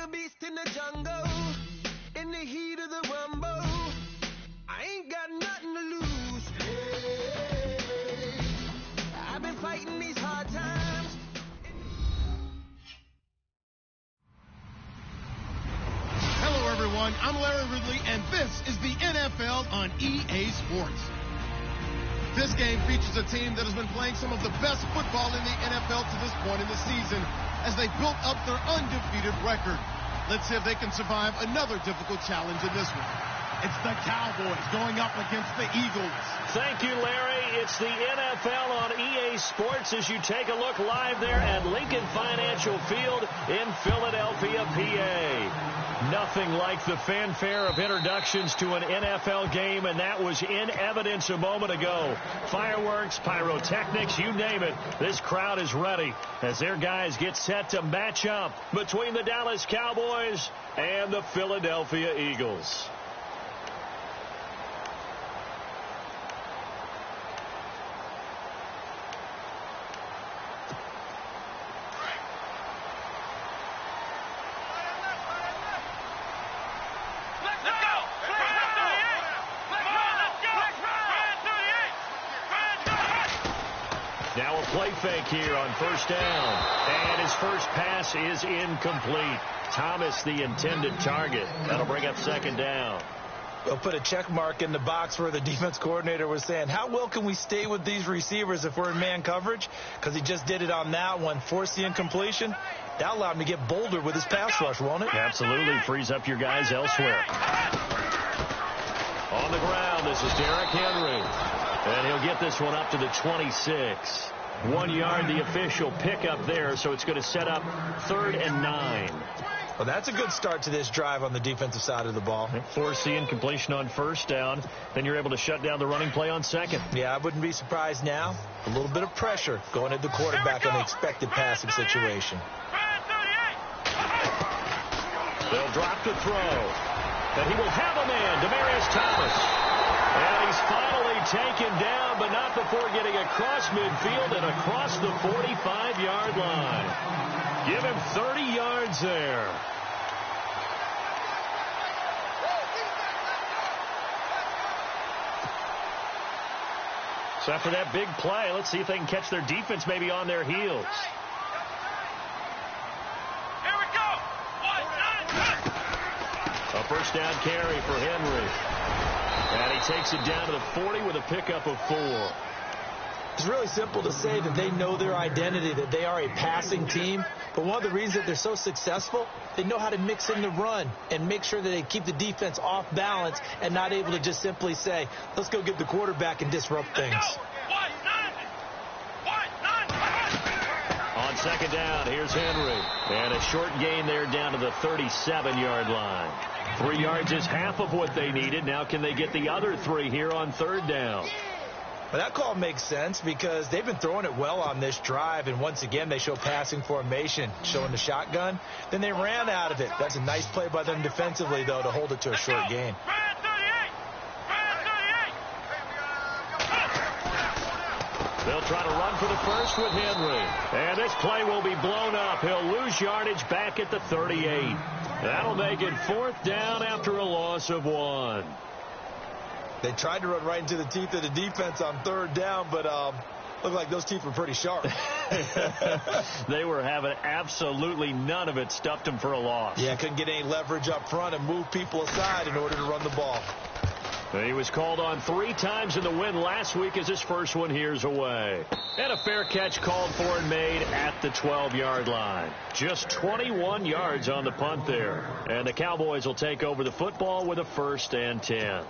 a beast in the jungle, in the heat of the rumble. I ain't got nothing to lose. Hey, I've been fighting these hard times. Hello, everyone. I'm Larry Ridley, and this is the NFL on EA Sports. This game features a team that has been playing some of the best football in the NFL to this point in the season as they built up their undefeated record. Let's see if they can survive another difficult challenge in this one. It's the Cowboys going up against the Eagles. Thank you, Larry. It's the NFL on EA Sports as you take a look live there at Lincoln Financial Field in Philadelphia, PA. Nothing like the fanfare of introductions to an NFL game, and that was in evidence a moment ago. Fireworks, pyrotechnics, you name it. This crowd is ready as their guys get set to match up between the Dallas Cowboys and the Philadelphia Eagles. Now a play fake here on first down. And his first pass is incomplete. Thomas, the intended target. That'll bring up second down. They'll put a check mark in the box where the defense coordinator was saying, how well can we stay with these receivers if we're in man coverage? Because he just did it on that one. Forced the incompletion. That allowed him to get bolder with his pass rush, won't it? Absolutely. Frees up your guys elsewhere. On the ground, this is Derrick Henry. And he'll get this one up to the 26. 1 yard, the official pickup there, so it's going to set up 3rd and 9. Well, that's a good start to this drive on the defensive side of the ball. Force the incompletion on first down. Then you're able to shut down the running play on second. Yeah, I wouldn't be surprised now. A little bit of pressure going at the quarterback on the expected passing situation. They'll drop to throw. And he will have a man, Demaryius Thomas. And he's finally taken down, but not before getting across midfield and across the 45-yard line. Give him 30 yards there. So after that big play, let's see if they can catch their defense maybe on their heels. Here we go. A first down carry for Henry. And he takes it down to the 40 with a pickup of 4. It's really simple to say that they know their identity, that they are a passing team. But one of the reasons that they're so successful, they know how to mix in the run and make sure that they keep the defense off balance and not able to just simply say, let's go get the quarterback and disrupt things. On second down, here's Henry. And a short gain there down to the 37-yard line. 3 yards is half of what they needed. Now can they get the other 3 here on third down? Well, that call makes sense because they've been throwing it well on this drive, and once again they show passing formation, showing the shotgun. Then they ran out of it. That's a nice play by them defensively, though, to hold it to a short gain. They'll try to run for the first with Henry. And this play will be blown up. He'll lose yardage back at the 38. That'll make it 4th down after a loss of 1. They tried to run right into the teeth of the defense on 3rd down, but looked like those teeth were pretty sharp. They were having absolutely none of it. Stuffed them for a loss. Yeah, couldn't get any leverage up front and move people aside in order to run the ball. He was called on 3 times in the win last week as his first one here's away. And a fair catch called for and made at the 12-yard line. Just 21 yards on the punt there. And the Cowboys will take over the football with a 1st and 10.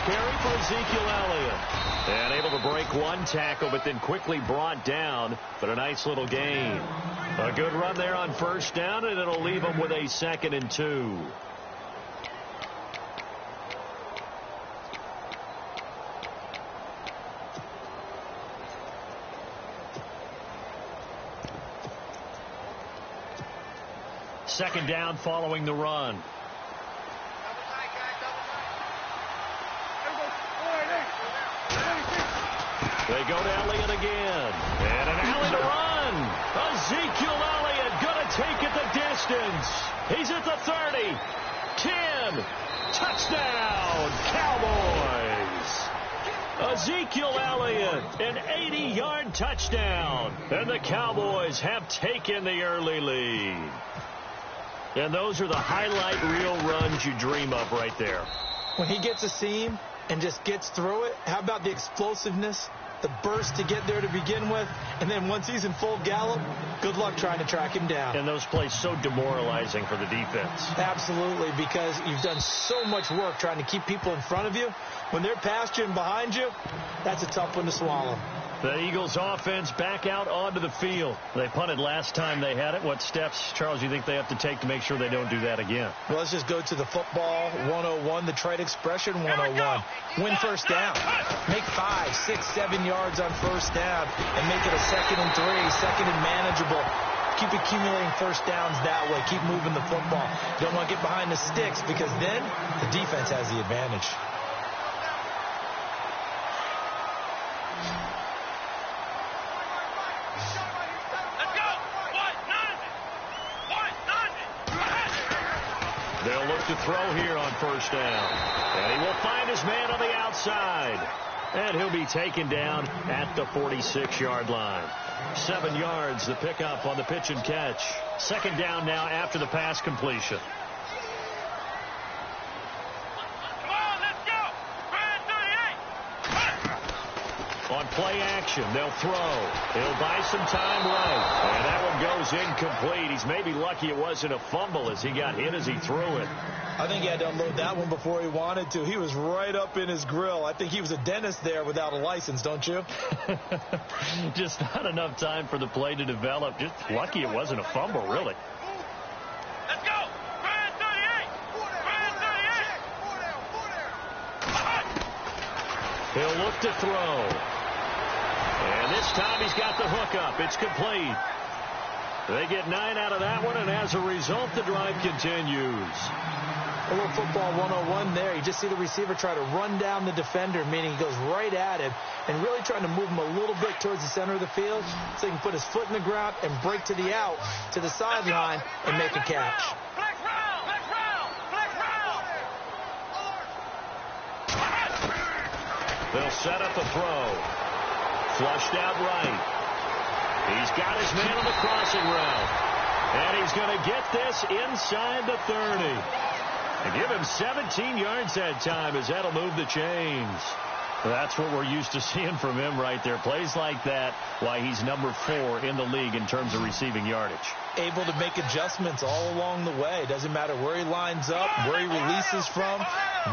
Carry for Ezekiel Elliott. And able to break 1 tackle, but then quickly brought down. But a nice little gain. A good run there on first down, and it'll leave them with a 2nd and 2. Second down following the run. They go to Elliott again. And an alley to run. Ezekiel Elliott going to take it the distance. He's at the 30. 10. Touchdown, Cowboys. Ezekiel Elliott, an 80-yard touchdown. And the Cowboys have taken the early lead. And those are the highlight reel runs you dream of right there. When he gets a seam and just gets through it, how about the explosiveness, the burst to get there to begin with, and then once he's in full gallop, good luck trying to track him down. And those plays so demoralizing for the defense. Absolutely, because you've done so much work trying to keep people in front of you. When they're past you and behind you, that's a tough one to swallow. The Eagles offense back out onto the field. They punted last time they had it. What steps, Charles, do you think they have to take to make sure they don't do that again? Well, let's just go to the football 101, the trade expression 101. Win first down. Make 5, 6, 7 yards on first down and make it a 2nd and 3, 2nd and manageable. Keep accumulating first downs that way. Keep moving the football. You don't want to get behind the sticks because then the defense has the advantage. They'll look to throw here on first down. And he will find his man on the outside. And he'll be taken down at the 46-yard line. 7 yards, the pickup on the pitch and catch. Second down now after the pass completion. On play action, they'll throw. He'll buy some time right. And that one goes incomplete. He's maybe lucky it wasn't a fumble as he got hit as he threw it. I think he had to unload that one before he wanted to. He was right up in his grill. I think he was a dentist there without a license, don't you? Just not enough time for the play to develop. Just lucky it wasn't a fumble, really. Let's go! Brian 38! Brian 38! He'll look to throw. And this time he's got the hook up. It's complete. They get 9 out of that one, and as a result, the drive continues. A little football 101 there. You just see the receiver try to run down the defender, meaning he goes right at him and really trying to move him a little bit towards the center of the field so he can put his foot in the ground and break to the out, to the sideline, and make a catch. They'll set up a throw. Flushed out right. He's got his man on the crossing route. And he's going to get this inside the 30. And give him 17 yards that time as that'll move the chains. That's what we're used to seeing from him right there. Plays like that, why he's number 4 in the league in terms of receiving yardage. Able to make adjustments all along the way. Doesn't matter where he lines up, where he releases from.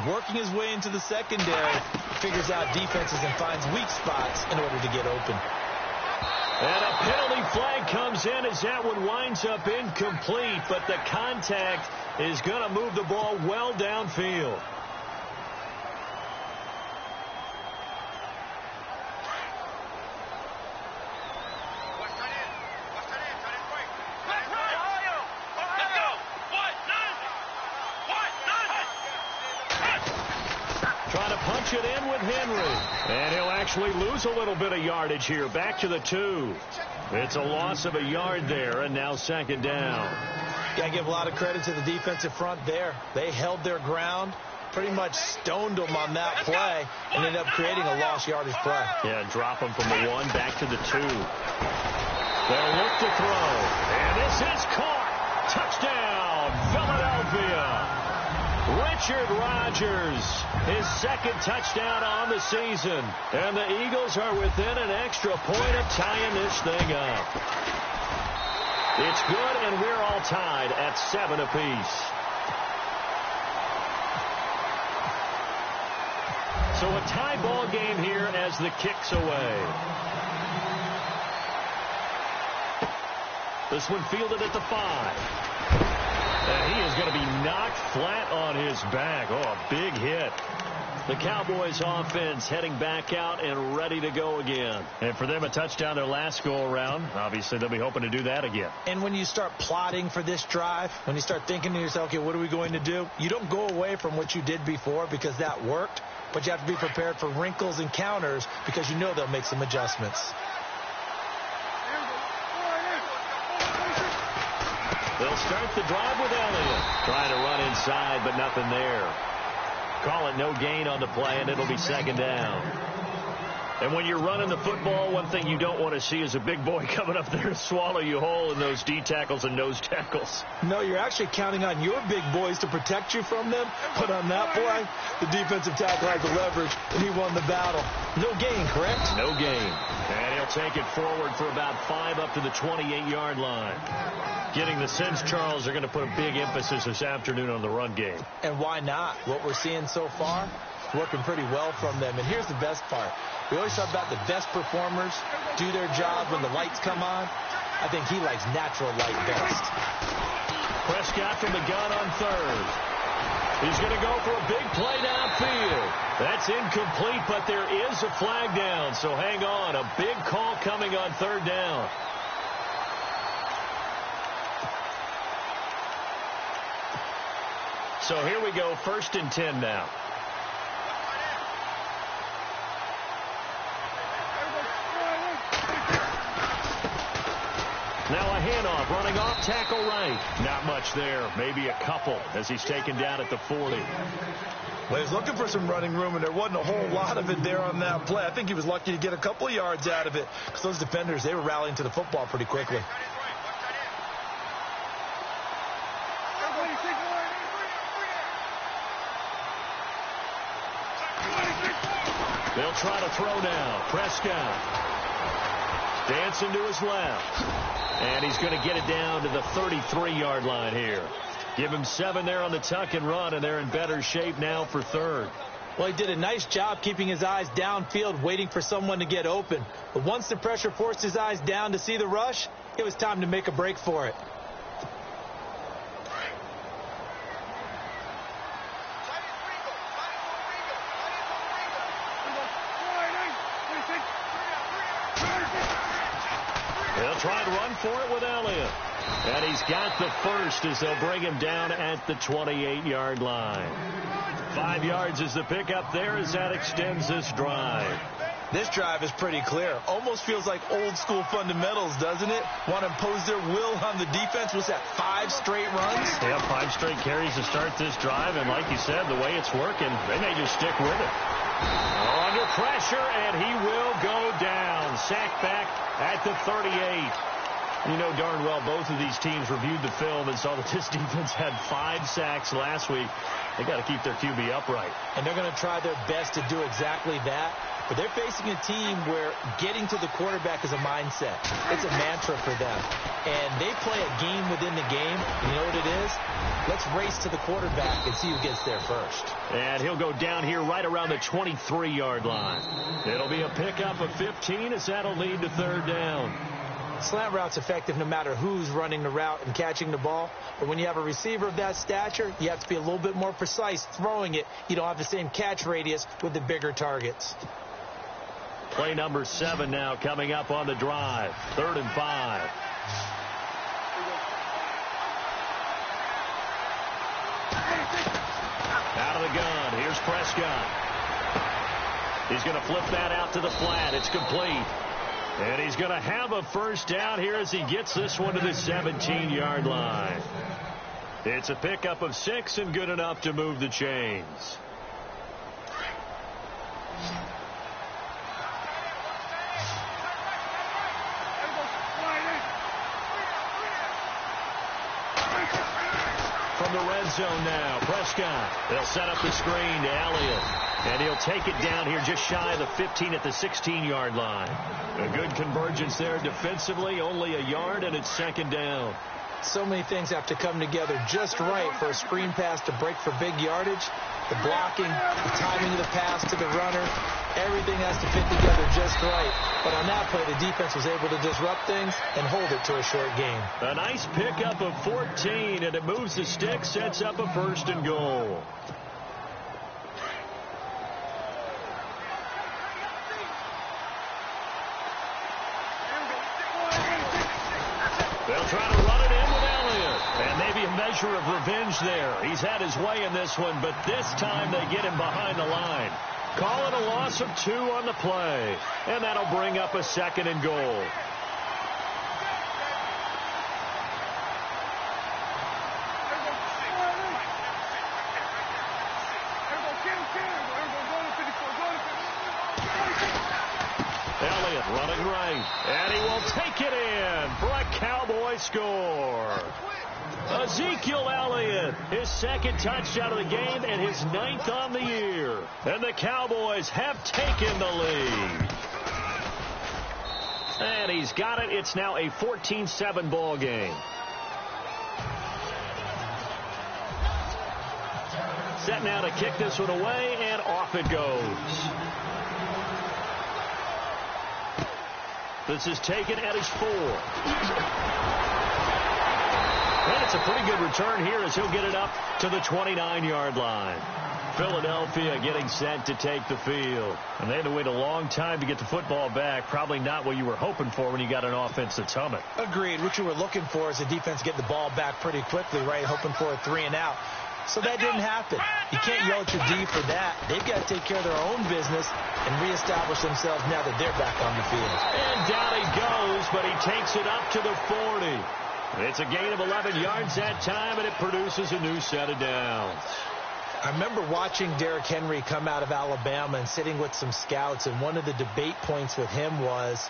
Working his way into the secondary, figures out defenses and finds weak spots in order to get open. And a penalty flag comes in as that one winds up incomplete, but the contact is going to move the ball well downfield. Trying to punch it in with Henry. And he'll actually lose a little bit of yardage here. Back to the 2. It's a loss of a yard there, and now second down. Got to give a lot of credit to the defensive front there. They held their ground, pretty much stoned them on that play, and ended up creating a lost yardage play. Yeah, drop them from the 1 back to the 2. They'll look to throw. And this is caught. Touchdown, Philadelphia. Richard Rodgers, his second touchdown on the season. And the Eagles are within an extra point of tying this thing up. It's good, and we're all tied at 7 apiece. So a tie ball game here as the kick's away. This one fielded at the 5. And he is going to be knocked flat on his back. Oh, a big hit. The Cowboys offense heading back out and ready to go again. And for them, a touchdown their last go-around. Obviously, they'll be hoping to do that again. And when you start plotting for this drive, when you start thinking to yourself, okay, what are we going to do? You don't go away from what you did before because that worked, but you have to be prepared for wrinkles and counters because you know they'll make some adjustments. They'll start the drive with Elliott. Trying to run inside, but nothing there. Call it no gain on the play, and it'll be second down. And when you're running the football, one thing you don't want to see is a big boy coming up there to swallow you whole in those D tackles and nose tackles. No, you're actually counting on your big boys to protect you from them. But on that play, the defensive tackle had the leverage, and he won the battle. No gain, correct? No gain. And he'll take it forward for about 5 up to the 28-yard line. Getting the sense Charles are going to put a big emphasis this afternoon on the run game. And why not? What we're seeing so far, working pretty well from them. And here's the best part. We always talk about the best performers do their job when the lights come on. I think he likes natural light best. Prescott from the gun on third. He's going to go for a big play downfield. That's incomplete, but there is a flag down. So hang on. A big call coming on third down. So here we go, 1st and 10 now. Now a handoff, running off tackle right. Not much there, maybe a couple as he's taken down at the 40. Well, he was looking for some running room, and there wasn't a whole lot of it there on that play. I think he was lucky to get a couple of yards out of it because those defenders, they were rallying to the football pretty quickly. They'll try to throw now. Prescott dancing to his left. And he's going to get it down to the 33-yard line here. Give him 7 there on the tuck and run, and they're in better shape now for third. Well, he did a nice job keeping his eyes downfield, waiting for someone to get open. But once the pressure forced his eyes down to see the rush, it was time to make a break for it. They'll try to run for it with Elliott. And he's got the first as they'll bring him down at the 28-yard line. 5 yards is the pickup there as that extends this drive. This drive is pretty clear. Almost feels like old school fundamentals, doesn't it? Want to impose their will on the defense. Was that 5 straight runs? Yeah, 5 straight carries to start this drive. And like you said, the way it's working, they may just stick with it. Under pressure, and he will go down. Sacked back at the 38. You know darn well both of these teams reviewed the film and saw that this defense had 5 sacks last week. They got to keep their QB upright. And they're going to try their best to do exactly that. But they're facing a team where getting to the quarterback is a mindset. It's a mantra for them. And they play a game within the game. You know what it is? Let's race to the quarterback and see who gets there first. And he'll go down here right around the 23-yard line. It'll be a pickup of 15 as that'll lead to third down. Slant route's effective no matter who's running the route and catching the ball. But when you have a receiver of that stature, you have to be a little bit more precise throwing it. You don't have the same catch radius with the bigger targets. Play number 7 now coming up on the drive. 3rd and 5. Out of the gun. Here's Prescott. He's going to flip that out to the flat. It's complete. And he's going to have a first down here as he gets this one to the 17-yard line. It's a pickup of 6 and good enough to move the chains. From the red zone now, Prescott. They'll set up the screen to Elliott. And he'll take it down here just shy of the 15 at the 16-yard line. A good convergence there defensively, only a yard, and it's second down. So many things have to come together just right for a screen pass to break for big yardage. The blocking, the timing of the pass to the runner, everything has to fit together just right. But on that play, the defense was able to disrupt things and hold it to a short game. A nice pickup of 14, and it moves the stick, sets up a 1st and goal. They'll try to run it in with Elliott. And maybe a measure of revenge there. He's had his way in this one, but this time they get him behind the line. Calling a loss of 2 on the play. And that'll bring up a 2nd and goal. Elliott running right, and he will take it in for a Cowboy score. Ezekiel Elliott, his 2nd touchdown of the game and his 9th on the year. And the Cowboys have taken the lead. And he's got it. It's now a 14-7 ball game. Set now to kick this one away, and off it goes. This is taken at his 4. And it's a pretty good return here as he'll get it up to the 29-yard line. Philadelphia getting set to take the field. And they had to wait a long time to get the football back. Probably not what you were hoping for when you got an offense that's humming. Agreed. What you were looking for is the defense get the ball back pretty quickly, right? Hoping for a 3 and out. So that didn't happen. You can't yell at your D for that. They've got to take care of their own business and reestablish themselves now that they're back on the field. And down he goes, but he takes it up to the 40. It's a gain of 11 yards that time, and it produces a new set of downs. I remember watching Derrick Henry come out of Alabama and sitting with some scouts, and one of the debate points with him was,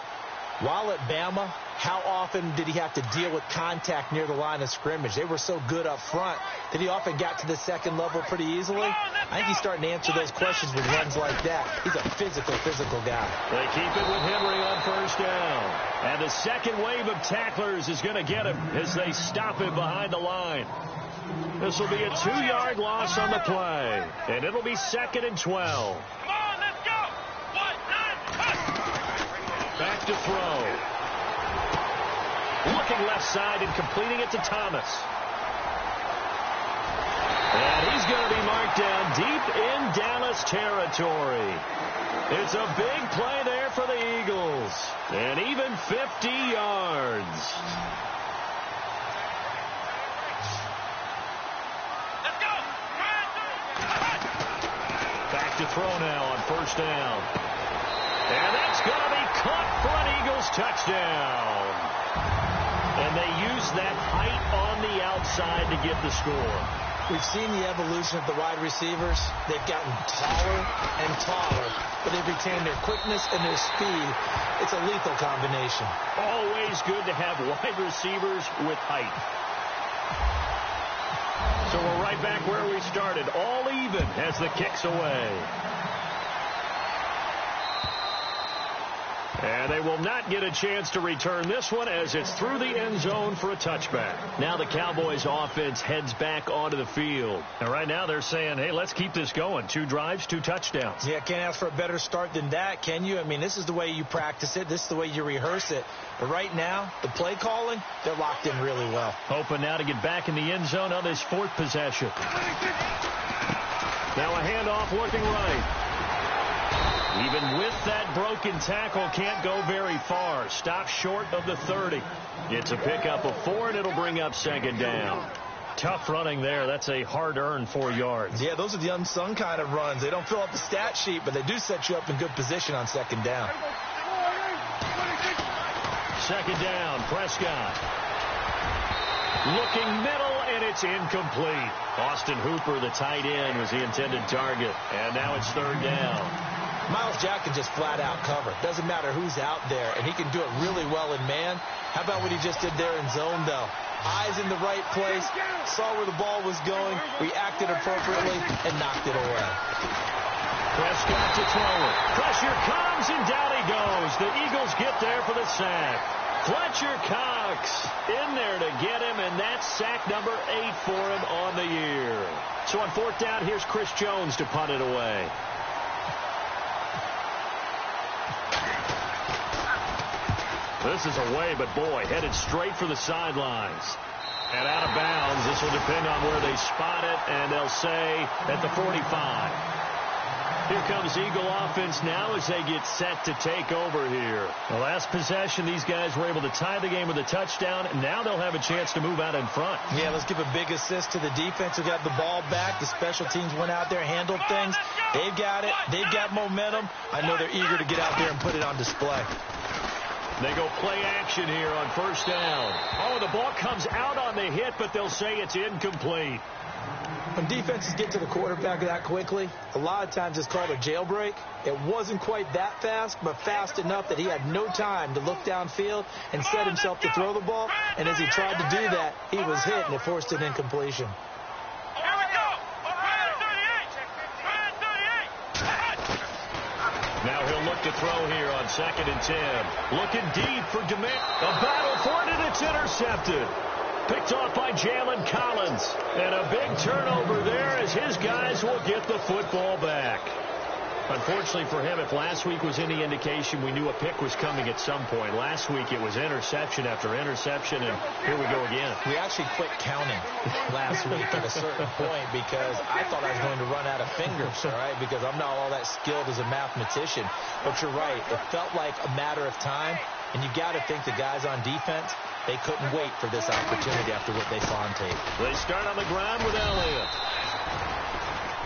while at Bama, how often did he have to deal with contact near the line of scrimmage? They were so good up front that he often got to the 2nd level pretty easily. I think he's starting to answer those questions with runs like that. He's a physical guy. They keep it with Henry on 1st down. And the 2nd wave of tacklers is going to get him as they stop him behind the line. This will be a 2-yard loss on the play. And it'll be 2nd and 12. Come on, let's go. 1-9, Back to throw. Looking left side and completing it to Thomas. And he's going to be marked down deep in Dallas territory. It's a big play there for the Eagles. And even 50 yards. let's go. Back to throw now on 1st down. And that's going to be caught for an Eagles touchdown. And they use that height on the outside to get the score. We've seen the evolution of the wide receivers. They've gotten taller and taller, but they've retained their quickness and their speed. It's a lethal combination. Always good to have wide receivers with height. So we're right back where we started, all even as the kick's away. And they will not get a chance to return this one as it's through the end zone for a touchback. Now the Cowboys offense heads back onto the field. And right now they're saying, hey, let's keep this going. 2 drives, 2 touchdowns. Yeah, can't ask for a better start than that, can you? I mean, this is the way you practice it. This is the way you rehearse it. But right now, the play calling, they're locked in really well. Hoping now to get back in the end zone on this 4th possession. Now a handoff looking right. Even with that broken tackle, can't go very far. Stop short of the 30. It's a pickup of 4, and it'll bring up 2nd down. Tough running there. That's a hard-earned 4 yards. Yeah, those are the unsung kind of runs. They don't fill up the stat sheet, but they do set you up in good position on 2nd down. 2nd down, Prescott. Looking middle, and it's incomplete. Austin Hooper, the tight end, was the intended target. And now it's 3rd down. Myles Jack can just flat out cover. Doesn't matter who's out there, and he can do it really well in man. How about what he just did there in zone, though? Eyes in the right place, saw where the ball was going, reacted appropriately, and knocked it away. Prescott to throw it. Pressure comes, and down he goes. The Eagles get there for the sack. Fletcher Cox in there to get him, and that's sack number 8 for him on the year. So on 4th down, here's Chris Jones to punt it away. This is away, but boy, headed straight for the sidelines. And out of bounds. This will depend on where they spot it, and they'll say at the 45. Here comes Eagle offense now as they get set to take over here. The last possession, these guys were able to tie the game with a touchdown, and now they'll have a chance to move out in front. Yeah, let's give a big assist to the defense who got the ball back. The special teams went out there, handled things. They've got it. They've got momentum. I know they're eager to get out there and put it on display. They go play action here on first down. Oh, the ball comes out on the hit, but they'll say it's incomplete. When defenses get to the quarterback that quickly, a lot of times it's called a jailbreak. It wasn't quite that fast, but fast enough that he had no time to look downfield and set himself to throw the ball. And as he tried to do that, he was hit, and it forced an incompletion. Here we go. Red 38. Now he'll look to throw here on 2nd and 10. Looking deep for DeMay. A battle for it, and it's intercepted. Picked off by Jalen Collins. And a big turnover there as his guys will get the football back. Unfortunately for him, if last week was any indication, we knew a pick was coming at some point. Last week it was interception after interception, and here we go again. We actually quit counting last week at a certain point because I thought I was going to run out of fingers, all right, because I'm not all that skilled as a mathematician. But you're right. It felt like a matter of time, and you got to think the guys on defense, they couldn't wait for this opportunity after what they saw on tape. They start on the ground with Elliott.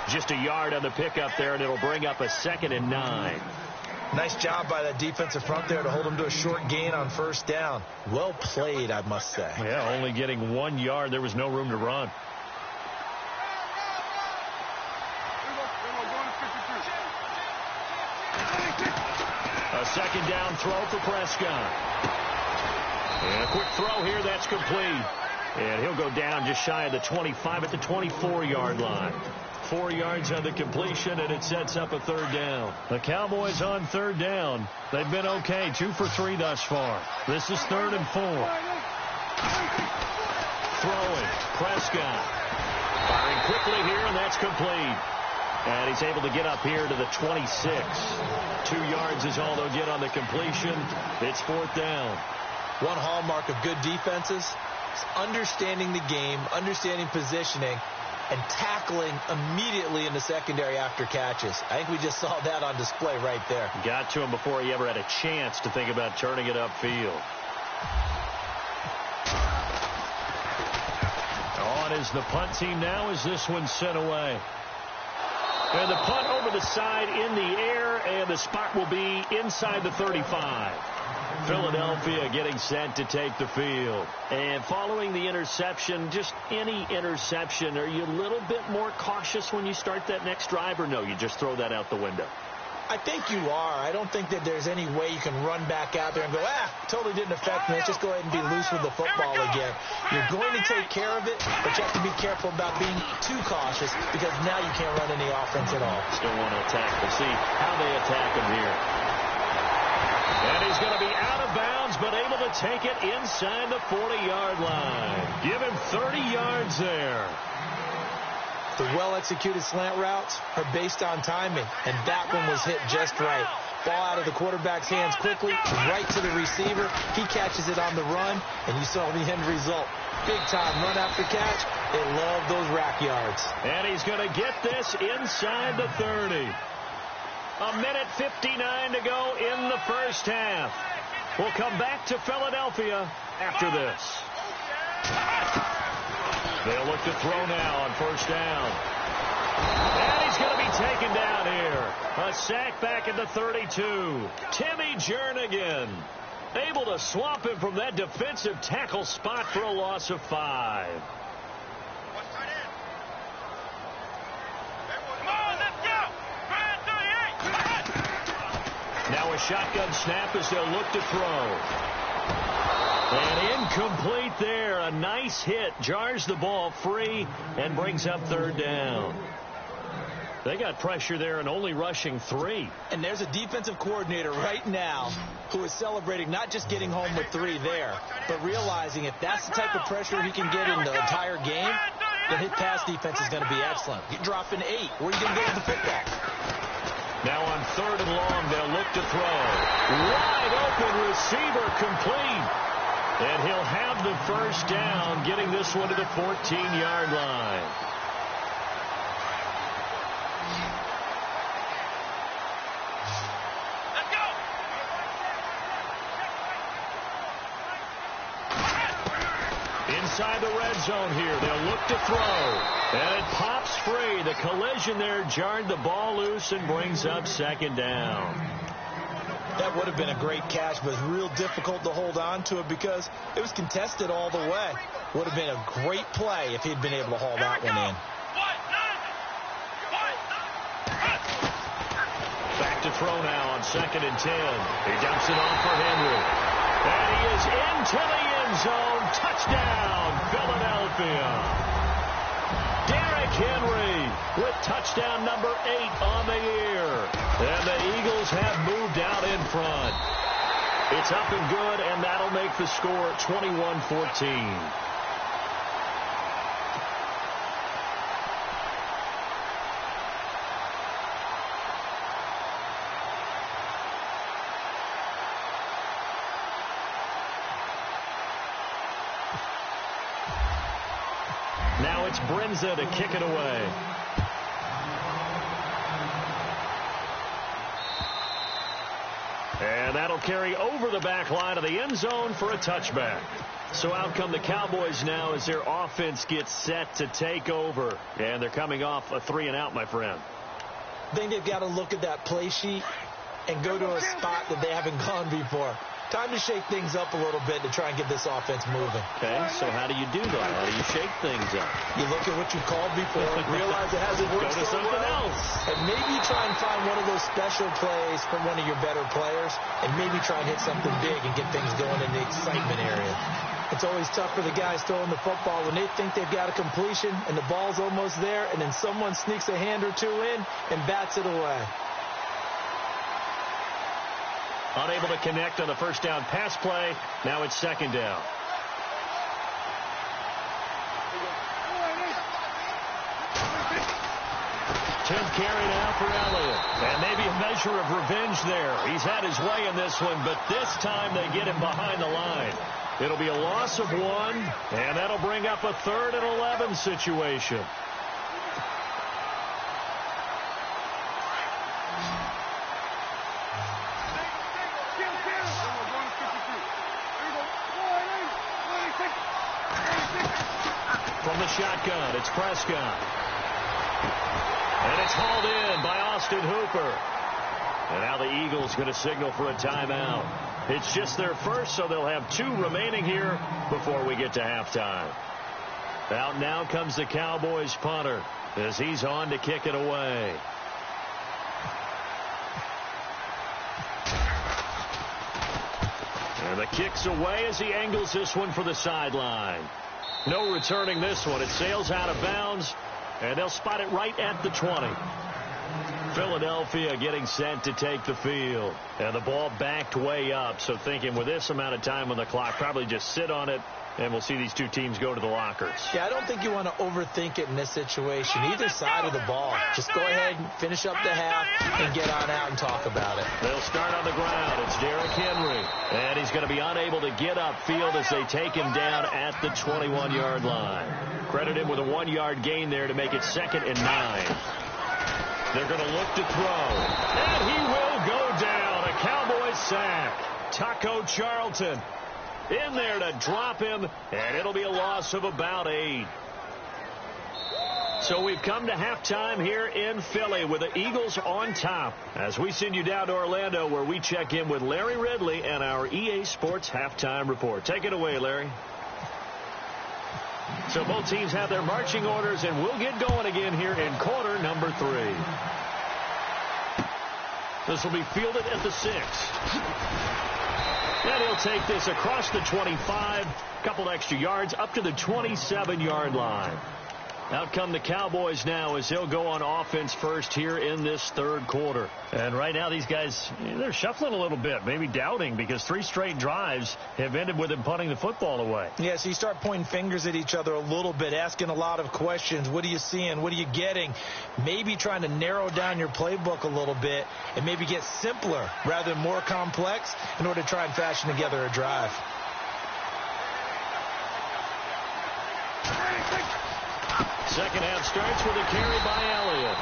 Just a yard on the pickup there, and it'll bring up a 2nd and 9. Nice job by that defensive front there to hold him to a short gain on first down. Well played, I must say. Yeah, only getting 1 yard. There was no room to run. A 2nd down throw for Prescott. And a quick throw here, that's complete. And he'll go down just shy of the 25 at the 24-yard line. 4 yards on the completion, and it sets up a 3rd down. The Cowboys on 3rd down. They've been okay, 2 for 3 thus far. This is 3rd and 4. Throwing, Prescott. Firing quickly here, and that's complete. And he's able to get up here to the 26. 2 yards is all they'll get on the completion. It's 4th down. One hallmark of good defenses is understanding the game, understanding positioning, and tackling immediately in the secondary after catches. I think we just saw that on display right there. Got to him before he ever had a chance to think about turning it upfield. On is the punt team now as this one's sent away. And the punt over the side in the air, and the spot will be inside the 35. Philadelphia getting set to take the field. And following the interception, just any interception, are you a little bit more cautious when you start that next drive, or no, you just throw that out the window? I think you are. I don't think that there's any way you can run back out there and go, totally didn't affect me. Let's just go ahead and be loose with the football again. You're going to take care of it, but you have to be careful about being too cautious because now you can't run any offense at all. Still want to attack. We'll see how they attack him here. And he's going to be out of bounds, but able to take it inside the 40-yard line. Give him 30 yards there. The well-executed slant routes are based on timing, and that one was hit just right. Ball out of the quarterback's hands quickly, right to the receiver. He catches it on the run, and you saw the end result. Big-time run after catch. They love those rack yards. And he's going to get this inside the 30. A minute 59 to go in the first half. We'll come back to Philadelphia after this. They'll look to throw now on first down. And he's going to be taken down here. A sack back at the 32. Timmy Jernigan able to swamp him from that defensive tackle spot for a loss of 5. Now a shotgun snap as they'll look to throw. And incomplete there. A nice hit. Jars the ball free and brings up 3rd down. They got pressure there and only rushing 3. And there's a defensive coordinator right now who is celebrating not just getting home with 3 there, but realizing if that's the type of pressure he can get in the entire game, then his pass defense is going to be excellent. You're dropping 8. Where are you going to go with the football? Now on 3rd and long, they'll look to throw. Wide open receiver complete. And he'll have the first down, getting this one to the 14-yard line. Inside the red zone here. They'll look to throw. And it pops free. The collision there jarred the ball loose and brings up second down. That would have been a great catch, but it's real difficult to hold on to it because it was contested all the way. Would have been a great play if he'd been able to haul that one in. Back to throw now on 2nd and 10. He dumps it off for Henry. And he is into the end zone. Touchdown, Philadelphia. Derrick Henry with touchdown number 8 on the year. And the Eagles have moved out in front. It's up and good, and that'll make the score 21-14. Now it's Brinza to kick it away. And that'll carry over the back line of the end zone for a touchback. So out come the Cowboys now as their offense gets set to take over. And they're coming off a 3-and-out, my friend. I think they've got to look at that play sheet and go to a spot that they haven't gone before. Time to shake things up a little bit to try and get this offense moving. Okay, so how do you do that? How do you shake things up? You look at what you called before, realize it hasn't worked Go to something else. And maybe try and find one of those special plays from one of your better players, and maybe try and hit something big and get things going in the excitement area. It's always tough for the guys throwing the football when they think they've got a completion and the ball's almost there, and then someone sneaks a hand or two in and bats it away. Unable to connect on the first down pass play. Now it's second down. Tenth carry now for Elliott. And maybe a measure of revenge there. He's had his way in this one, but this time they get him behind the line. It'll be a loss of 1, and that'll bring up a 3rd and 11 situation. From the shotgun, it's Prescott. And it's hauled in by Austin Hooper. And now the Eagles going to signal for a timeout. It's just their first, so they'll have 2 remaining here before we get to halftime. Out now comes the Cowboys punter as he's on to kick it away. And the kick's away as he angles this one for the sideline. No returning this one. It sails out of bounds, and they'll spot it right at the 20. Philadelphia getting set to take the field. And the ball backed way up, so thinking with this amount of time on the clock, probably just sit on it, and we'll see these 2 teams go to the lockers. Yeah, I don't think you want to overthink it in this situation. Either side of the ball. Just go ahead and finish up the half and get on out and talk about it. They'll start on the ground. It's Derrick Henry. And he's going to be unable to get upfield as they take him down at the 21-yard line. Credit him with a 1-yard gain there to make it 2nd and 9. They're going to look to throw. And he will go down. A Cowboys sack. Taco Charlton in there to drop him, and it'll be a loss of about 8. So we've come to halftime here in Philly with the Eagles on top as we send you down to Orlando where we check in with Larry Ridley and our EA Sports Halftime Report. Take it away, Larry. So both teams have their marching orders, and we'll get going again here in quarter number 3. This will be fielded at the 6. And he'll take this across the 25, couple extra yards, up to the 27-yard line. Out come the Cowboys now as they'll go on offense first here in this 3rd quarter. And right now these guys, they're shuffling a little bit, maybe doubting, because 3 straight drives have ended with them punting the football away. Yeah, so you start pointing fingers at each other a little bit, asking a lot of questions. What are you seeing? What are you getting? Maybe trying to narrow down your playbook a little bit and maybe get simpler rather than more complex in order to try and fashion together a drive. Second half starts with a carry by Elliott.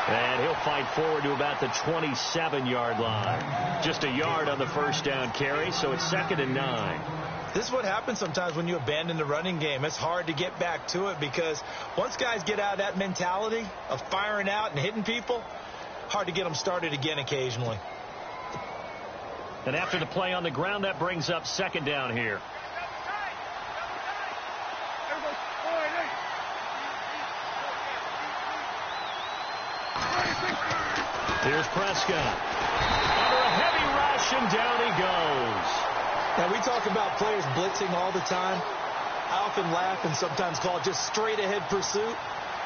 And he'll fight forward to about the 27-yard line. Just a yard on the first down carry, so it's 2nd and 9. This is what happens sometimes when you abandon the running game. It's hard to get back to it because once guys get out of that mentality of firing out and hitting people, hard to get them started again occasionally. And after the play on the ground, that brings up 2nd down here. Here's Prescott. Under a heavy rush, and down he goes. Now, we talk about players blitzing all the time. I often laugh and sometimes call it just straight-ahead pursuit.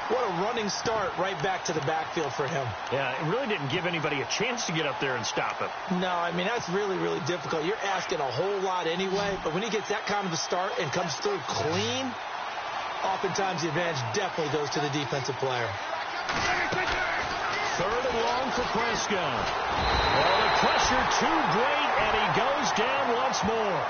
What a running start right back to the backfield for him. Yeah, it really didn't give anybody a chance to get up there and stop him. No, I mean, that's really, really difficult. You're asking a whole lot anyway, but when he gets that kind of a start and comes through clean, oftentimes the advantage definitely goes to the defensive player. 3rd and long for Prescott. Oh, the pressure too great, and he goes down once more.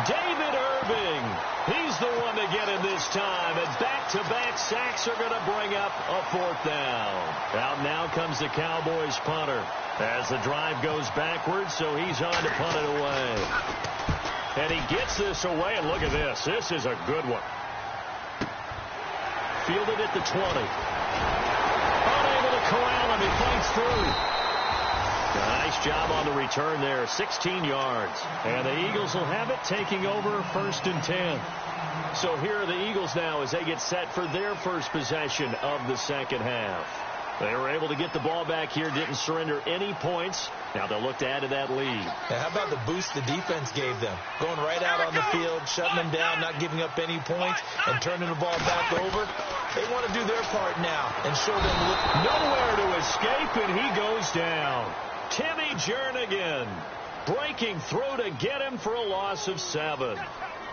David Irving, he's the one to get him this time, and back-to-back sacks are going to bring up a 4th down. Out now comes the Cowboys punter as the drive goes backwards, so he's on to punt it away. And he gets this away, and look at this. This is a good one. Fielded at the 20. Unable to corral him. He fights through. Nice job on the return there. 16 yards. And the Eagles will have it, taking over 1st and 10. So here are the Eagles now as they get set for their first possession of the second half. They were able to get the ball back here, didn't surrender any points. Now they'll look to add to that lead. Now, how about the boost the defense gave them? Going right out on the field, shutting them down, not giving up any points, and turning the ball back over. They want to do their part now and show them nowhere to escape, and he goes down. Timmy Jernigan breaking through to get him for a loss of 7.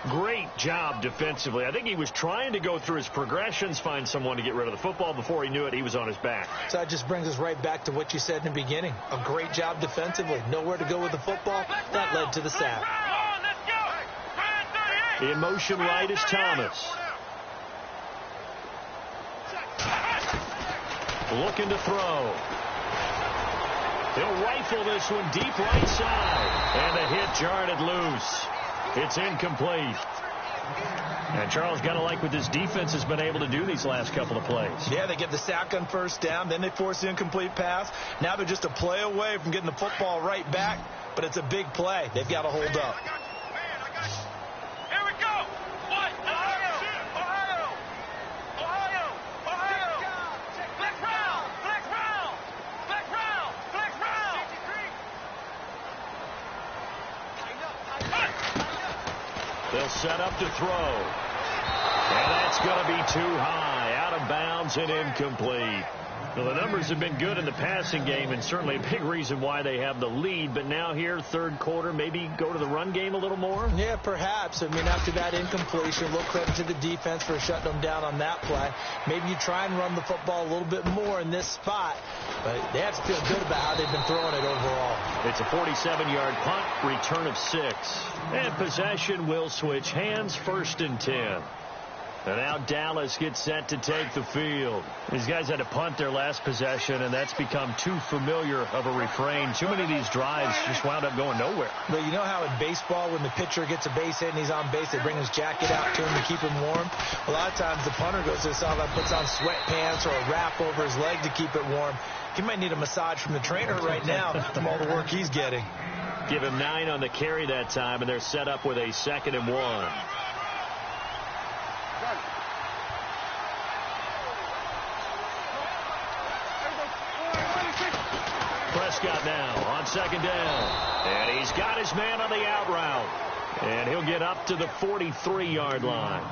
Great job defensively. I think he was trying to go through his progressions, find someone to get rid of the football. Before he knew it, he was on his back. So that just brings us right back to what you said in the beginning. A great job defensively. Nowhere to go with the football. That led to the sack. In motion right is Thomas. Looking to throw. He'll rifle this one deep right side. And the hit jarred it loose. It's incomplete. And Charles, got to like what this defense has been able to do these last couple of plays. Yeah, they get the sack on 1st down, then they force the incomplete pass. Now they're just a play away from getting the football right back, but it's a big play. They've got to hold up. Here we go. What? Ohio. Flex round. They'll set up to throw. And that's going to be too high. Out of bounds and incomplete. Well, the numbers have been good in the passing game, and certainly a big reason why they have the lead. But now here, 3rd quarter, maybe go to the run game a little more? Yeah, perhaps. I mean, after that incompletion, a little credit to the defense for shutting them down on that play. Maybe you try and run the football a little bit more in this spot. But they have to feel good about how they've been throwing it overall. It's a 47-yard punt, return of 6. And possession will switch hands, 1st and 10. And now Dallas gets set to take the field. These guys had to punt their last possession, and that's become too familiar of a refrain. Too many of these drives just wound up going nowhere. But you know how in baseball, when the pitcher gets a base hit and he's on base, they bring his jacket out to him to keep him warm? A lot of times the punter goes to the sideline, puts on sweatpants or a wrap over his leg to keep it warm. He might need a massage from the trainer right now from all the work he's getting. Give him 9 on the carry that time, and they're set up with a 2nd and 1. Prescott now on 2nd down. And he's got his man on the out route. And he'll get up to the 43-yard line.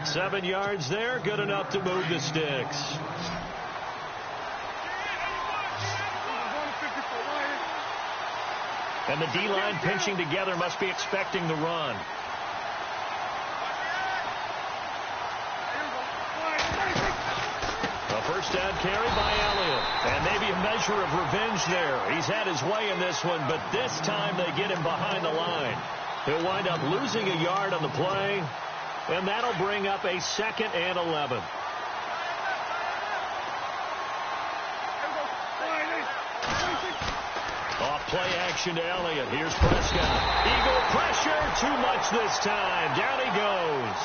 7 yards there, good enough to move the sticks. And the D-line pinching together, must be expecting the run. A 1st down carry by Elliott. And maybe a measure of revenge there. He's had his way in this one, but this time they get him behind the line. He'll wind up losing a yard on the play, and that'll bring up a 2nd and 11. play action to Elliott. Here's Prescott. Eagle pressure. Too much this time. Down he goes.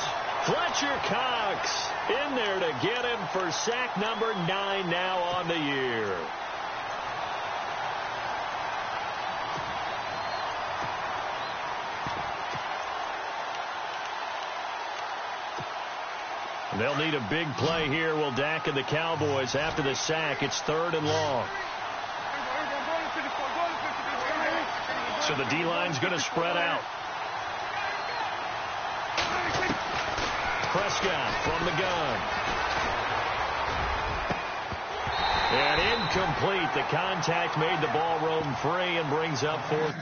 Fletcher Cox in there to get him for sack number 9 now on the year. They'll need a big play here. Will Dak and the Cowboys after the sack. It's 3rd and long. So the D-line's going to spread out. Prescott from the gun. And incomplete. The contact made the ball roam free and brings up 4th.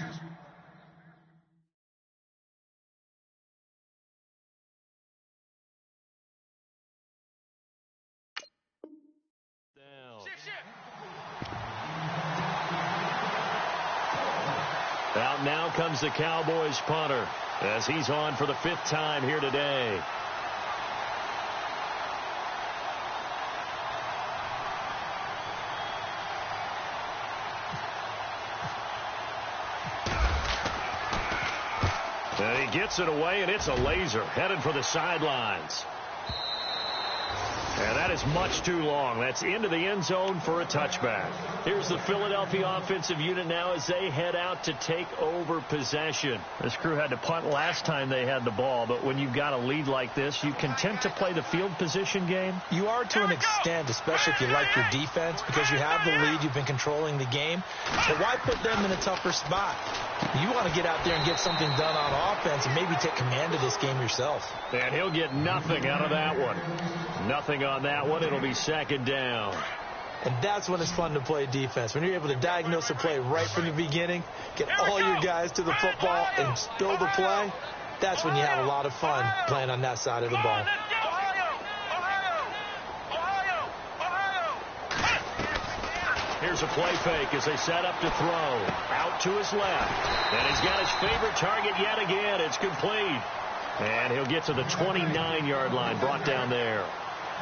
Out now comes the Cowboys punter as he's on for the 5th time here today. And he gets it away, and it's a laser headed for the sidelines. And that is much too long. That's into the end zone for a touchback. Here's the Philadelphia offensive unit now as they head out to take over possession. This crew had to punt last time they had the ball, but when you've got a lead like this, you content to play the field position game? You are to an extent, especially if you like your defense, because you have the lead, you've been controlling the game. But why put them in a tougher spot? You want to get out there and get something done on offense and maybe take command of this game yourself. And he'll get nothing out of that one. Nothing on that one. It'll be 2nd down. And that's when it's fun to play defense. When you're able to diagnose a play right from the beginning, get all your guys to the football and spill the play, that's when you have a lot of fun playing on that side of the ball. Here's a play fake as they set up to throw. Out to his left. And he's got his favorite target yet again. It's complete. And he'll get to the 29-yard line, brought down there.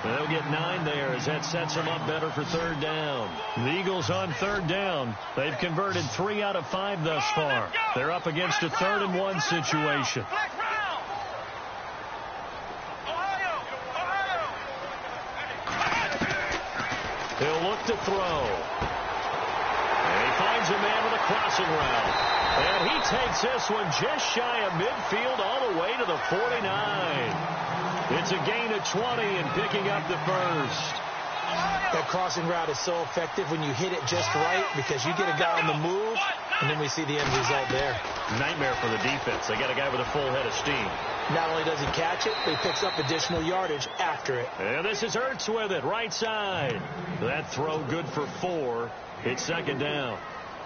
And they'll get 9 there as that sets them up better for 3rd down. The Eagles on 3rd down. They've converted 3 out of 5 thus far. They're up against a 3rd and 1 situation. He'll look to throw. And he finds a man with a crossing route. And he takes this one just shy of midfield all the way to the 49. It's a gain of 20 and picking up the first. That crossing route is so effective when you hit it just right because you get a guy on the move, and then we see the end result there. Nightmare for the defense. They got a guy with a full head of steam. Not only does he catch it, but he picks up additional yardage after it. And this is Ertz with it, right side. That throw good for 4. It's 2nd down.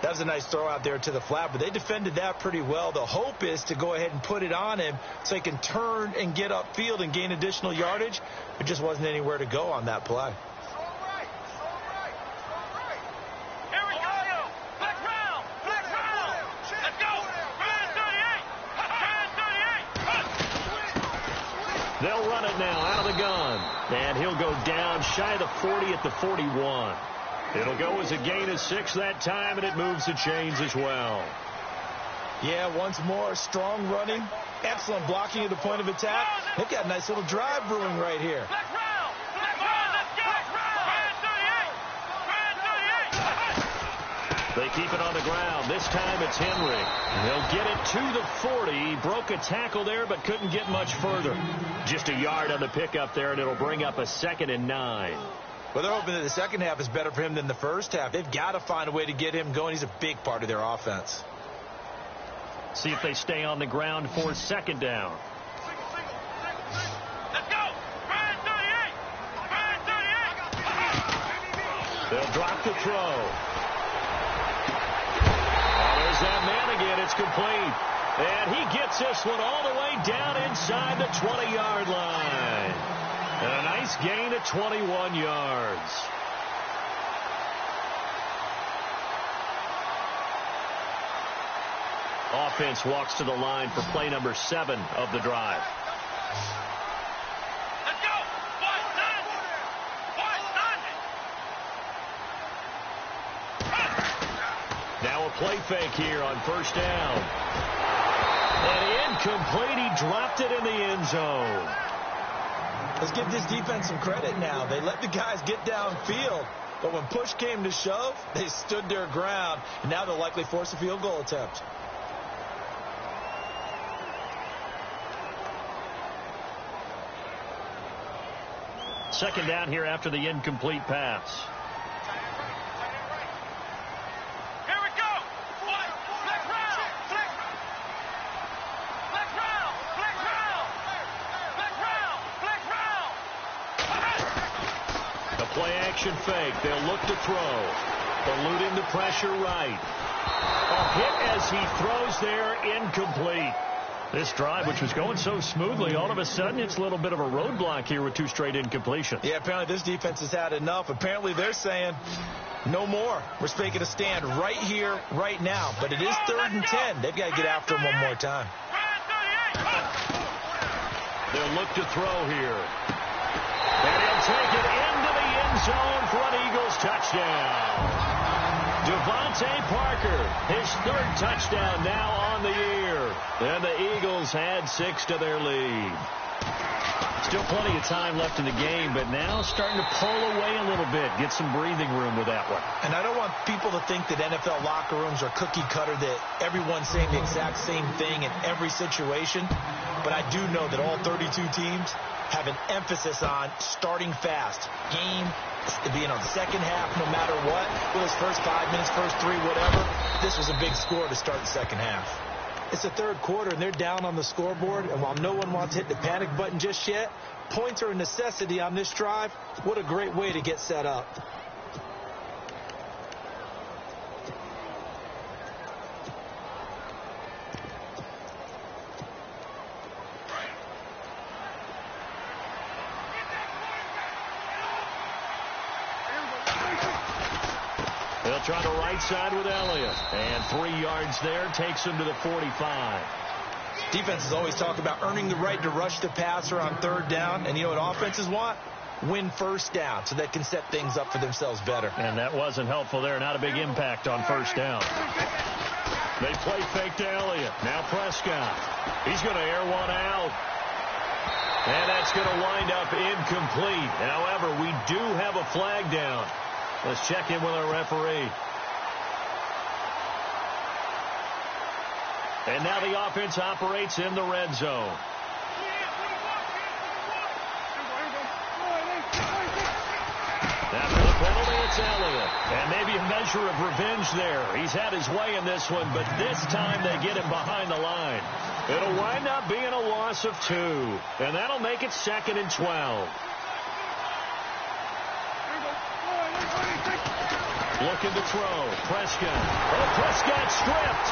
That was a nice throw out there to the flat, but they defended that pretty well. The hope is to go ahead and put it on him so he can turn and get upfield and gain additional yardage. There just wasn't anywhere to go on that play. Here we go. Black round. Let's go. 38. They'll run it now out of the gun. And he'll go down shy of the 40 at the 41. It'll go as a gain of 6 that time, and it moves the chains as well. Yeah, once more, strong running, excellent blocking at the point of attack. They've got a nice little drive brewing right here. They keep it on the ground. This time it's Henry. They'll get it to the 40. He broke a tackle there, but couldn't get much further. Just a yard on the pickup there, and it'll bring up a 2nd and 9. Well, they're hoping that the second half is better for him than the first half. They've got to find a way to get him going. He's a big part of their offense. See if they stay on the ground for 2nd down. Let's go. 38. They'll drop the throw. Oh, there's that man again. It's complete. And he gets this one all the way down inside the 20-yard line. And a nice gain of 21 yards. Offense walks to the line for play number 7 of the drive. Let's go. play fake here on first down. And incomplete. He dropped it in the end zone. Let's give this defense some credit now. They let the guys get downfield. But when push came to shove, they stood their ground. And now they'll likely force a field goal attempt. Second down here after the incomplete pass. Here we go. Flex round. Flex round. Flex round. Flex round. Flex round. A play action fake. They'll look to throw. Eluding the pressure right. A hit as he throws there, incomplete. This drive, which was going so smoothly, all of a sudden it's a little bit of a roadblock here with 2 straight incompletions. Yeah, apparently this defense has had enough. Apparently they're saying no more. We're making a stand right here, right now. But it is 3rd and 10. They've got to get after him one more time. They'll look to throw here. And he'll take it into the end zone for an Eagles touchdown. Devontae Parker, his 3rd touchdown now on the year. And the Eagles add 6 to their lead. Still plenty of time left in the game, but now starting to pull away a little bit. Get some breathing room with that one. And I don't want people to think that NFL locker rooms are cookie cutter, that everyone's saying the exact same thing in every situation. But I do know that all 32 teams have an emphasis on starting fast. Game, second half, no matter what. Whether it's first 5 minutes, first 3, whatever. This was a big score to start the second half. It's the 3rd quarter, and they're down on the scoreboard. And while no one wants to hit the panic button just yet, points are a necessity on this drive. What a great way to get set up. They'll try the right side with Elliott. And 3 yards there takes him to the 45. Defenses always talk about earning the right to rush the passer on 3rd down. And you know what offenses want? Win first down so they can set things up for themselves better. And that wasn't helpful there. Not a big impact on first down. They play fake to Elliott. Now Prescott. He's going to air one out. And that's going to wind up incomplete. However, we do have a flag down. Let's check in with our referee. And now the offense operates in the red zone. After the penalty, it's Elliott. And maybe a measure of revenge there. He's had his way in this one, but this time they get him behind the line. It'll wind up being a loss of 2. And that'll make it 2nd and 12. Looking to throw. Prescott. Oh, Prescott stripped.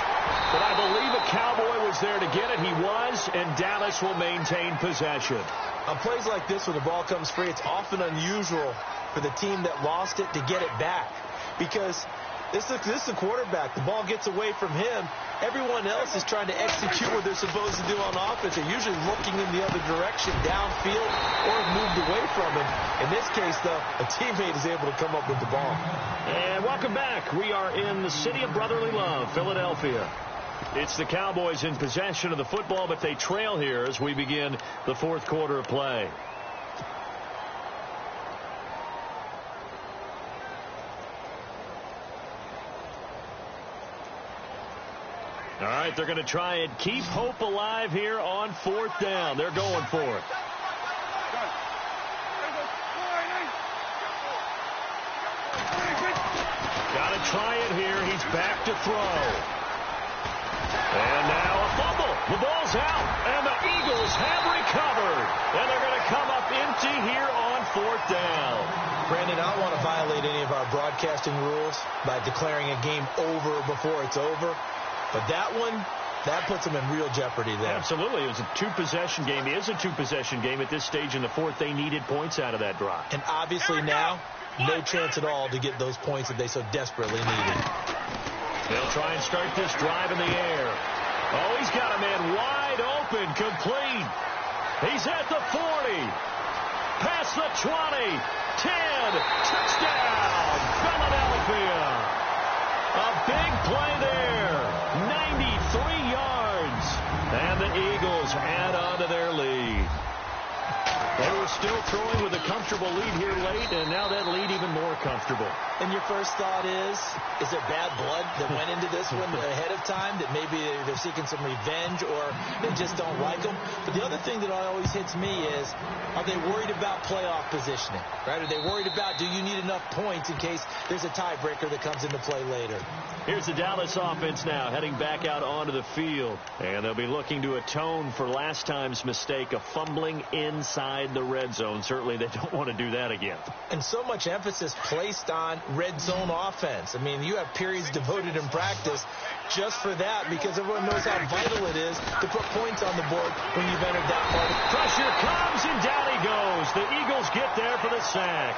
But I believe a Cowboy was there to get it. He was, and Dallas will maintain possession. On plays like this where the ball comes free, it's often unusual for the team that lost it to get it back. Because this is a quarterback. The ball gets away from him. Everyone else is trying to execute what they're supposed to do on offense. They're usually looking in the other direction, downfield, or moved away from him. In this case, though, a teammate is able to come up with the ball. And welcome back. We are in the city of brotherly love, Philadelphia. It's the Cowboys in possession of the football, but they trail here as we begin the 4th quarter of play. All right, they're going to try and keep hope alive here on 4th down. They're going for it. Got to try it here. He's back to throw. And now a fumble. The ball's out, and the Eagles have recovered. And they're going to come up empty here on 4th down. Brandon, I don't want to violate any of our broadcasting rules by declaring a game over before it's over. But that one, that puts them in real jeopardy there. Absolutely. It was a 2-possession game. It is a 2-possession game at this stage in the 4th. They needed points out of that drive. And obviously now, no chance at all to get those points that they so desperately needed. They'll try and start this drive in the air. Oh, he's got a man wide open, complete. He's at the 40. Past the 20. 10. Touchdown, Philadelphia. A big play there. 93 yards. And the Eagles add on to their lead. They were still throwing with a comfortable lead here late, and now that lead even more comfortable. And your first thought is there bad blood that went into this one ahead of time, that maybe they're seeking some revenge or they just don't like them? But the other thing that always hits me is, are they worried about playoff positioning? Right? Are they worried about, do you need enough points in case there's a tiebreaker that comes into play later? Here's the Dallas offense now heading back out onto the field. And they'll be looking to atone for last time's mistake of fumbling inside the red zone. Certainly they don't want to do that again. And so much emphasis placed on red zone offense. I mean, you have periods devoted in practice just for that because everyone knows how vital it is to put points on the board when you've entered that part. Pressure comes and down he goes. The Eagles get there for the sack.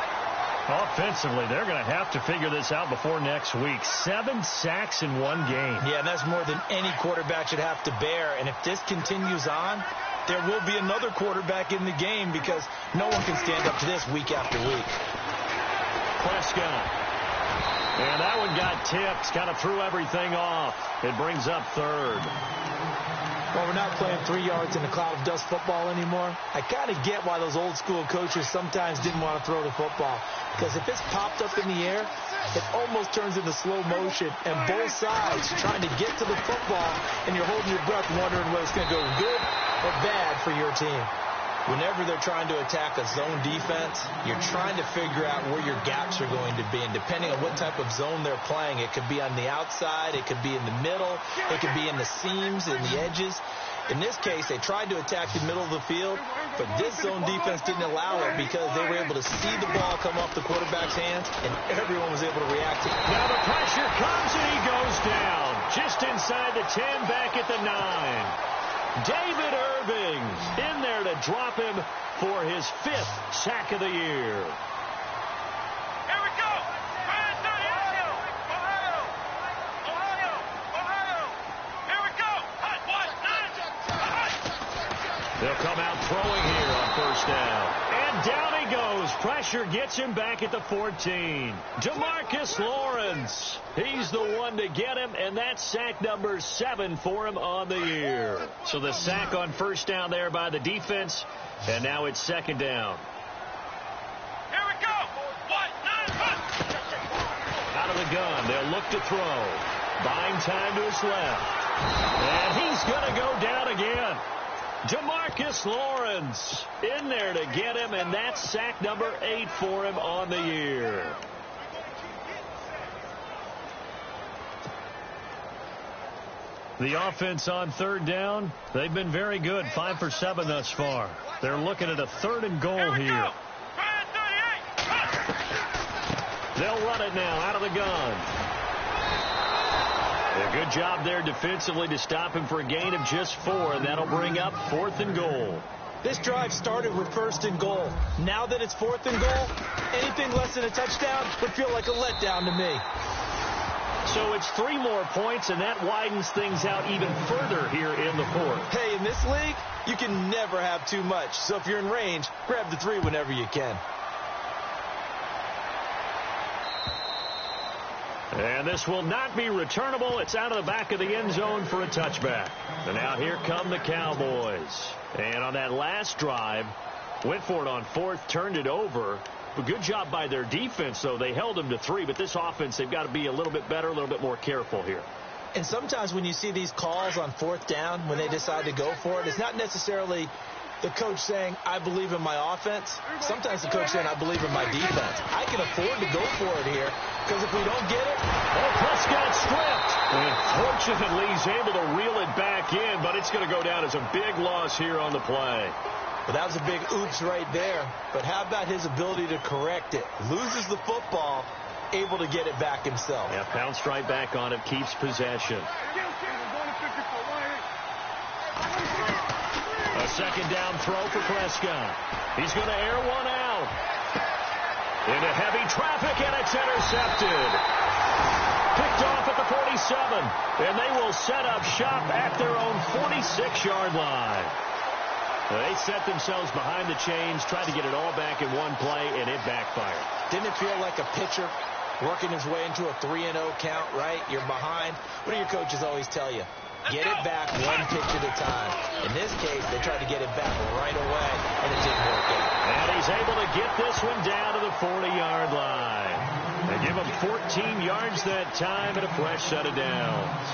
Offensively, they're going to have to figure this out before next week. 7 sacks in one game. Yeah, and that's more than any quarterback should have to bear. And if this continues on, there will be another quarterback in the game because no one can stand up to this week after week. Prescott. And that one got tipped. Kind of threw everything off. It brings up third. Well, we're not playing 3 yards in a cloud of dust football anymore. I kind of get why those old school coaches sometimes didn't want to throw the football. Because if it's popped up in the air, it almost turns into slow motion. And both sides trying to get to the football, and you're holding your breath wondering whether it's going to go good or bad for your team. Whenever they're trying to attack a zone defense, you're trying to figure out where your gaps are going to be. And depending on what type of zone they're playing, it could be on the outside, it could be in the middle, it could be in the seams and the edges. In this case, they tried to attack the middle of the field, but this zone defense didn't allow it because they were able to see the ball come off the quarterback's hands, and everyone was able to react to it. Now the pressure comes, and he goes down. Just inside the 10, back at the 9. David Irving in there to drop him for his 5th sack of the year. Here we go. Ohio. Here we go. They'll come out throwing here on first down. And down he goes. Pressure gets him back at the 14. DeMarcus Lawrence. He's the one to get him, and that's sack number 7 for him on the year. So the sack on first down there by the defense, and now it's second down. Here we go. Out of the gun, they'll look to throw. Buying time to his left. And he's going to go down again. DeMarcus Lawrence in there to get him, and that's sack number 8 for him on the year. The offense on third down, they've been very good, 5 for 7 thus far. They're looking at a 3rd and goal here. They'll run it now out of the gun. A good job there defensively to stop him for a gain of just 4, and that'll bring up 4th and goal. This drive started with 1st and goal. Now that it's 4th and goal, anything less than a touchdown would feel like a letdown to me. So it's 3 more points, and that widens things out even further here in the 4th. Hey, in this league, you can never have too much. So if you're in range, grab the 3 whenever you can. And this will not be returnable. It's out of the back of the end zone for a touchback. And now here come the Cowboys. And on that last drive, went for it on 4th, turned it over. A good job by their defense, though. They held them to 3, but this offense, they've got to be a little bit better, a little bit more careful here. And sometimes when you see these calls on 4th down, when they decide to go for it, it's not necessarily the coach saying, I believe in my offense. Sometimes the coach saying, I believe in my defense. I can afford to go for it here, because if we don't get it... Oh, Prescott stripped. And fortunately, he's able to reel it back in, but it's going to go down as a big loss here on the play. Well, that was a big oops right there. But how about his ability to correct it? Loses the football, able to get it back himself. Yeah, pounced right back on it, keeps possession. A second down throw for Prescott. He's going to air one out. Into heavy traffic, and it's intercepted. Picked off at the 47. And they will set up shop at their own 46-yard line. They set themselves behind the chains, tried to get it all back in one play, and it backfired. Didn't it feel like a pitcher working his way into a 3-0 count, right? You're behind. What do your coaches always tell you? Get it back one pitch at a time. In this case, they tried to get it back right away, and it didn't work out. And he's able to get this one down to the 40-yard line. They give him 14 yards that time and a fresh set of downs.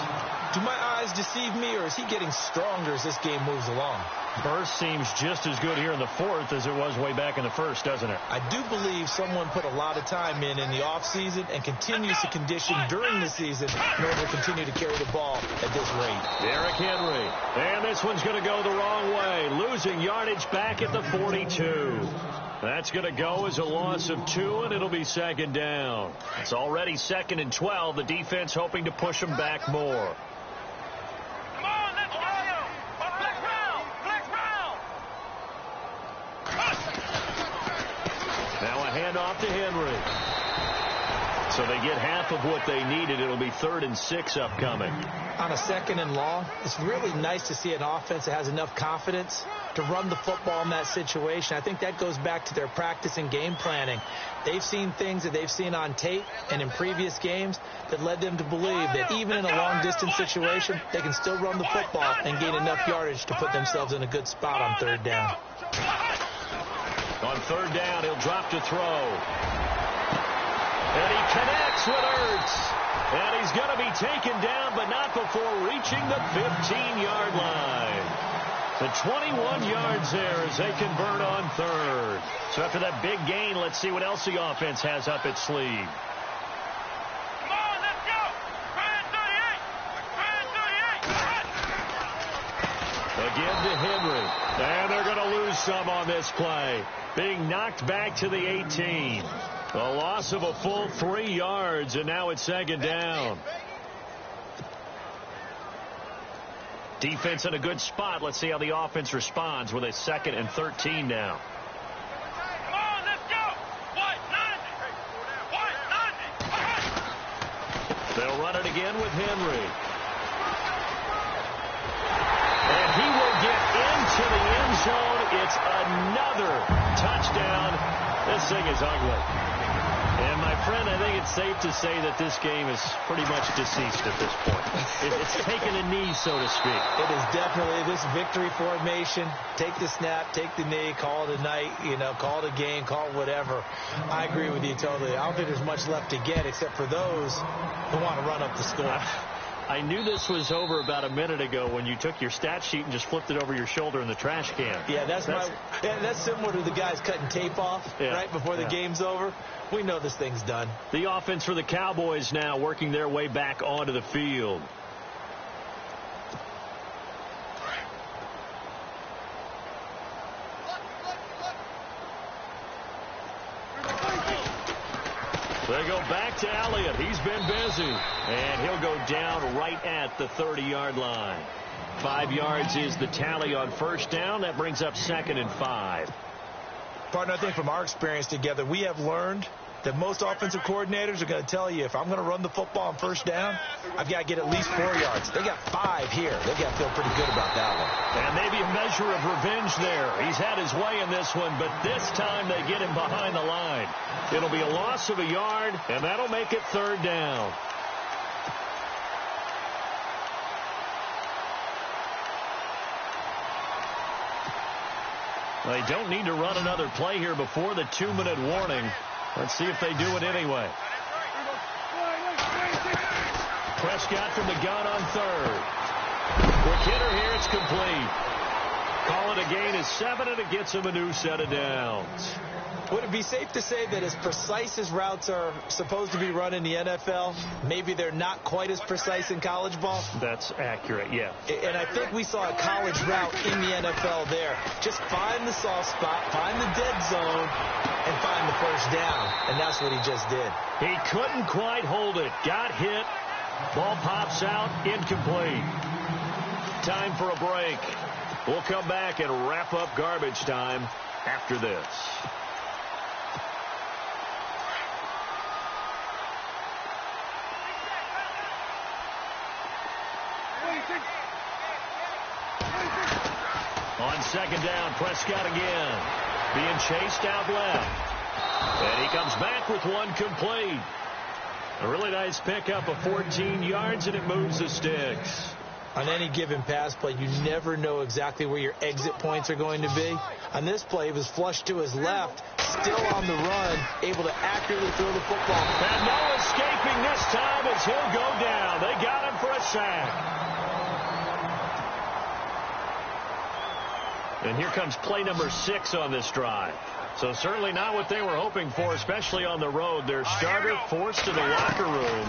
Do my eyes deceive me, or is he getting stronger as this game moves along? Burst seems just as good here in the fourth as it was way back in the first, doesn't it? I do believe someone put a lot of time in the offseason and continues to condition during the season in order to continue to carry the ball at this rate. Derrick Henry. And this one's going to go the wrong way. Losing yardage back at the 42. That's going to go as a loss of 2, and it'll be second down. It's already 2nd and 12. The defense hoping to push them back more. Come on, let's go. Flex round. Now a handoff to Henry. So they get half of what they needed. It'll be 3rd and 6 upcoming. On a 2nd and long, it's really nice to see an offense that has enough confidence to run the football in that situation. I think that goes back to their practice and game planning. They've seen things that they've seen on tape and in previous games that led them to believe that even in a long-distance situation, they can still run the football and gain enough yardage to put themselves in a good spot on 3rd down. On 3rd down, he'll drop to throw. And he connects with Ertz. And he's going to be taken down, but not before reaching the 15-yard line. The 21 yards there as they convert on 3rd. So after that big gain, let's see what else the offense has up its sleeve. Come on, let's go. 38. Again to Henry. And they're going to lose some on this play. Being knocked back to the 18. A loss of a full 3 yards, and now it's 2nd down. Defense in a good spot. Let's see how the offense responds with a 2nd and 13 now. Come on, let's go. They'll run it again with Henry. And he will get into the end zone. It's another touchdown. This thing is ugly. And, my friend, I think it's safe to say that this game is pretty much deceased at this point. It's taken a knee, so to speak. It is definitely this victory formation. Take the snap, take the knee, call it a night, call it a game, call it whatever. I agree with you totally. I don't think there's much left to get except for those who want to run up the score. I knew this was over about a minute ago when you took your stat sheet and just flipped it over your shoulder in the trash can. Yeah, that's similar to the guys cutting tape off right before the game's over. We know this thing's done. The offense for the Cowboys now working their way back onto the field. They go back to Elliott. He's been busy. And he'll go down right at the 30-yard line. 5 yards is the tally on 1st down. That brings up 2nd and 5. Partner, I think from our experience together, we have learned that most offensive coordinators are going to tell you, if I'm going to run the football on 1st down, I've got to get at least 4 yards. They got 5 here. They've got to feel pretty good about that one. And maybe a measure of revenge there. He's had his way in this one, but this time they get him behind the line. It'll be a loss of a yard, and that'll make it 3rd down. They don't need to run another play here before the 2-minute warning. Let's see if they do it anyway. Prescott from the gun on 3rd. Quick hitter here. It's complete. Call it a gain of 7, and it gets him a new set of downs. Would it be safe to say that as precise as routes are supposed to be run in the NFL, maybe they're not quite as precise in college ball? That's accurate, yeah. And I think we saw a college route in the NFL there. Just find the soft spot, find the dead zone, and find the 1st down. And that's what he just did. He couldn't quite hold it. Got hit. Ball pops out. Incomplete. Time for a break. We'll come back and wrap up garbage time after this. On 2nd down, Prescott again. Being chased out left. And he comes back with one complete. A really nice pickup of 14 yards, and it moves the sticks. On any given pass play, you never know exactly where your exit points are going to be. On this play, it was flushed to his left, still on the run, able to accurately throw the football. And no escaping this time as he'll go down. They got him for a sack. And here comes play number 6 on this drive. So certainly not what they were hoping for, especially on the road. Their starter forced to the locker room.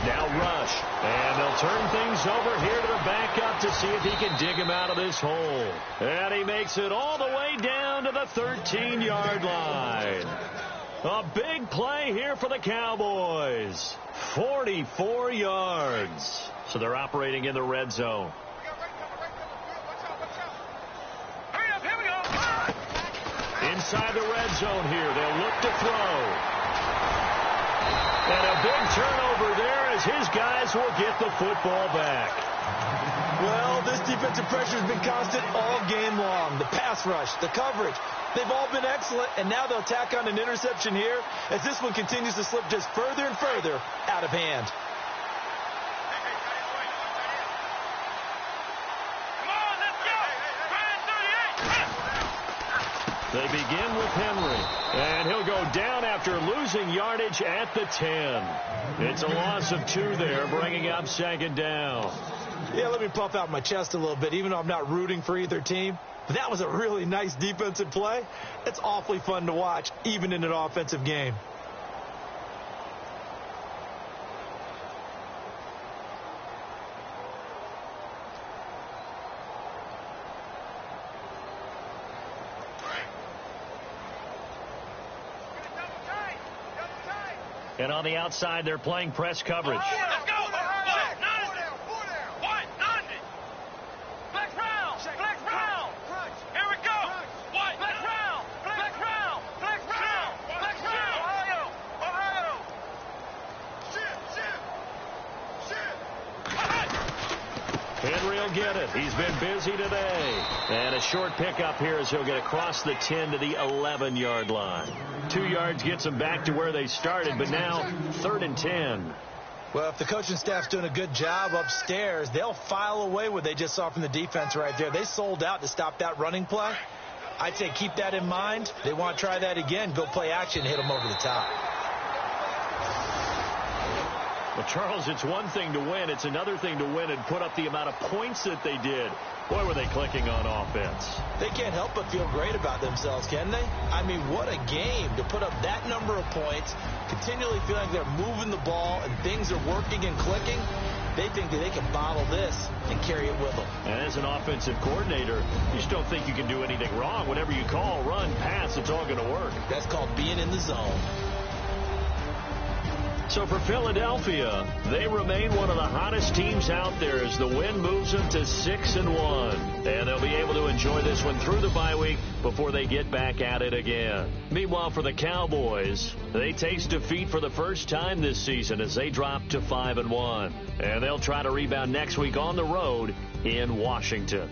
Now rush. And they'll turn things over here to the backup to see if he can dig him out of this hole. And he makes it all the way down to the 13-yard line. A big play here for the Cowboys. 44 yards. So they're operating in the red zone. Inside the red zone here. They'll look to throw. And a big turnover there as his guys will get the football back. Well, this defensive pressure has been constant all game long. The pass rush, the coverage, they've all been excellent, and now they'll tack on an interception here as this one continues to slip just further and further out of hand. They begin with Henry, and he'll go down after losing yardage at the 10. It's a loss of 2 there, bringing up second down. Yeah, let me puff out my chest a little bit, even though I'm not rooting for either team. But that was a really nice defensive play. It's awfully fun to watch, even in an offensive game. And on the outside, they're playing press coverage. Let's go. What? Nothing. Flex round. Flex round. Here we go. What? Flex round. Flex round. Flex round. Flex round. Ohio. Henry will get it. He's been busy today. And a short pickup here as he'll get across the 10 to the 11-yard line. 2 yards gets them back to where they started, but now 3rd and 10. Well, if the coaching staff's doing a good job upstairs, they'll file away what they just saw from the defense right there. They sold out to stop that running play. I'd say keep that in mind. They want to try that again. Go play action, hit them over the top. Well, Charles, it's one thing to win. It's another thing to win and put up the amount of points that they did. Boy, were they clicking on offense. They can't help but feel great about themselves, can they? I mean, what a game to put up that number of points, continually feeling like they're moving the ball and things are working and clicking. They think that they can bottle this and carry it with them. And as an offensive coordinator, you just don't think you can do anything wrong. Whatever you call, run, pass, it's all going to work. That's called being in the zone. So for Philadelphia, they remain one of the hottest teams out there as the win moves them to 6-1. And they'll be able to enjoy this one through the bye week before they get back at it again. Meanwhile, for the Cowboys, they taste defeat for the first time this season as they drop to 5-1. And they'll try to rebound next week on the road in Washington.